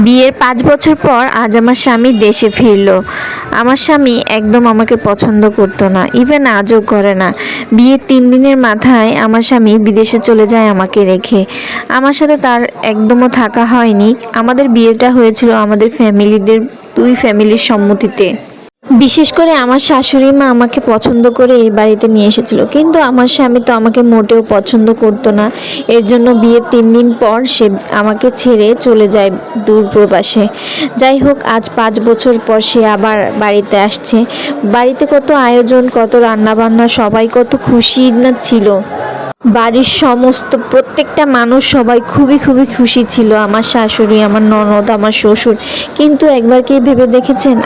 বিয়ের ৫ বছর পর আজ আমার স্বামী দেশে ফিরলো। আমার স্বামী একদম আমাকে পছন্দ করতো না, ইভেন আজও করে না। বিয়ের ৩ দিনের মাথায় আমার স্বামী বিদেশে চলে যায় আমাকে রেখে। আমার সাথে তার একদমও থাকা হয়নি। আমাদের বিয়েটা হয়েছিল আমাদের দুই ফ্যামিলির সম্মতিতে। বিশেষ করে আমার শাশুড়ি মা আমাকে পছন্দ করে এই বাড়িতে নিয়ে এসেছিল, কিন্তু আমার স্বামী তো আমাকে মোটেও পছন্দ করতো না। এর জন্য বিয়ের ৩ দিন পর সে আমাকে ছেড়ে চলে যায় দূর প্রবাসে। যাই হোক, আজ ৫ বছর পর সে আবার বাড়িতে আসছে। বাড়িতে কত আয়োজন, কত রান্নাবান্না, সবাই কত খুশি না ছিল। বাড়ির সমস্ত প্রত্যেকটা মানুষ সবাই খুবই খুবই খুশি ছিল। আমার শাশুড়ি, আমার ননদ, আমার শ্বশুর। কিন্তু একবার কি ভেবে দেখেছেন,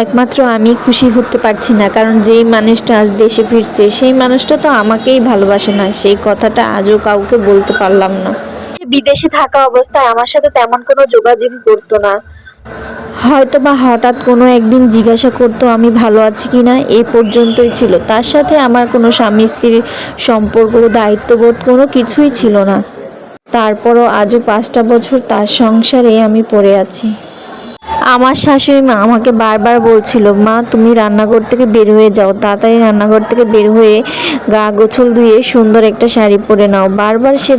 একমাত্র আমি খুশি হতে পারছি না, কারণ যেই মানুষটা আজ দেশে ফিরছে সেই মানুষটা তো আমাকেই ভালোবাসে না। সেই কথাটা আজও কাউকে বলতে পারলাম না। বিদেশে থাকা অবস্থায় আমার সাথে তেমন কোনো যোগাযোগ করতো না। হয়তো বা হঠাৎ কোনো একদিন জিজ্ঞাসা করতো আমি ভালো আছি কিনা, এই পর্যন্তই ছিল। তার সাথে আমার কোনো স্বামী স্ত্রীর সম্পর্ক, দায়িত্ববোধ কোনো কিছুই ছিল না। তারপরও আজও ৫টা বছর তার সংসারে আমি পড়ে আছি। আমার শাশুড়ি মা আমাকে বারবার বলছিল, মা তুমি রান্নাঘর থেকে বের হয়ে যাও, তাড়াতাড়ি রান্নাঘর থেকে বের হয়ে গা গোছল ধুয়ে সুন্দর একটা শাড়ি পরে নাও। বারবার সে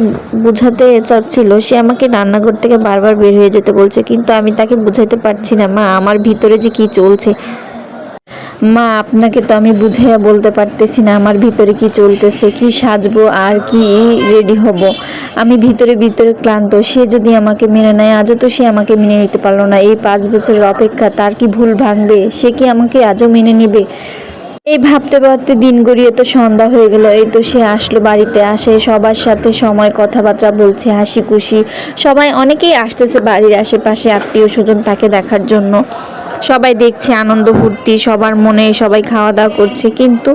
বোঝাতে চাচ্ছিল, সে আমাকে রান্নাঘর থেকে বারবার বের হয়ে যেতে বলছে, কিন্তু আমি তাকে বোঝাতে পারছি না, মা আমার ভিতরে যে কি চলছে। মা আপনাকে তো আমি বুঝাইয়া বলতে পারতেছি না আমার ভিতরে কি চলতেছে, কি সাজবো আর কি রেডি হব। আমি ভিতরে ভিতরে ক্লান্ত। সে যদি আমাকে মেনে নেয়, আজও তো সে আমাকে মেনে নিতে পারলো না। এই ৫ বছরের অপেক্ষা, তার কি ভুল ভাঙবে? সে কি আমাকে আজও মেনে নেবে? এই ভাবতে ভাবতে দিন গড়িয়ে তো সন্ধ্যা হয়ে গেল। এই তো সে আসলো বাড়িতে। আসে সবার সাথে সময় কথাবার্তা বলছে, হাসি খুশি। সবাই অনেকেই আসতেছে বাড়ির আশেপাশে, আত্মীয় স্বজন তাকে দেখার জন্য। সবাই দেখছে, আনন্দ ফুর্তি সবার মনে, সবাই খাওয়া দাওয়া করছে, কিন্তু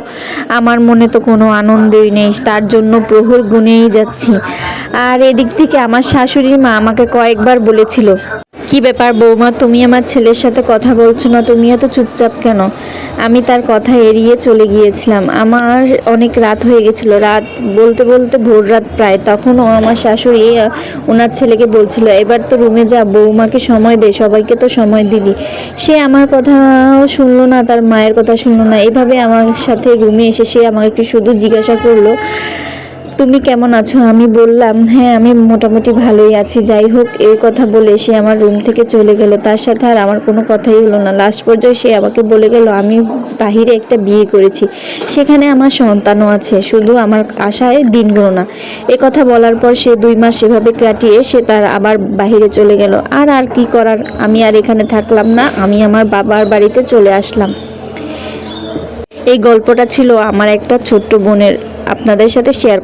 আমার মনে তো কোনো আনন্দই নেই। তার জন্য প্রহর গুনেই যাচ্ছি। আর এদিক থেকে আমার শাশুড়ি মা আমাকে কয়েকবার বলেছিল, কি ব্যাপার বৌমা, তুমি আমার ছেলের সাথে কথা বলছো না, তুমি এত চুপচাপ কেন? আমি তার কথা এড়িয়ে চলে গিয়েছিলাম। আমার অনেক রাত হয়ে গেছিল, রাত বলতে বলতে ভোর রাত প্রায়। তখনও আমার শাশুড়ি ওনার ছেলেকে বলছিল, এবার তো রুমে যা, বৌমাকে সময় দে, সবাইকে তো সময় দিবি। সে আমার কথাও শুনলো না, তার মায়ের কথা শুনলো না। এভাবে আমার সাথে রুমে এসে সে আমাকে একটু শুধু জিজ্ঞাসা করলো, তুমি কেমন আছো? আমি বললাম, হ্যাঁ আমি মোটামুটি ভালোই আছি। যাই হোক, এই কথা বলে সে আমার রুম থেকে চলে গেল। তার সাথে আর আমার কোনো কথাই হলো না। লাস্ট পর্যায়ে সে আমাকে বলে গেল, আমি বাহিরে একটা বিয়ে করেছি, সেখানে আমার সন্তানও আছে, শুধু আমার আশায় দিন গোনা। এ কথা বলার পর সে 2 মাস সেভাবে কাটিয়ে সে তার আবার বাহিরে চলে গেল। আর কি করার, আমি আর এখানে থাকলাম না, আমি আমার বাবার বাড়িতে চলে আসলাম। এই গল্পটা ছিল আমার একটা ছোট্ট বোনের, আপনাদের সাথে শেয়ার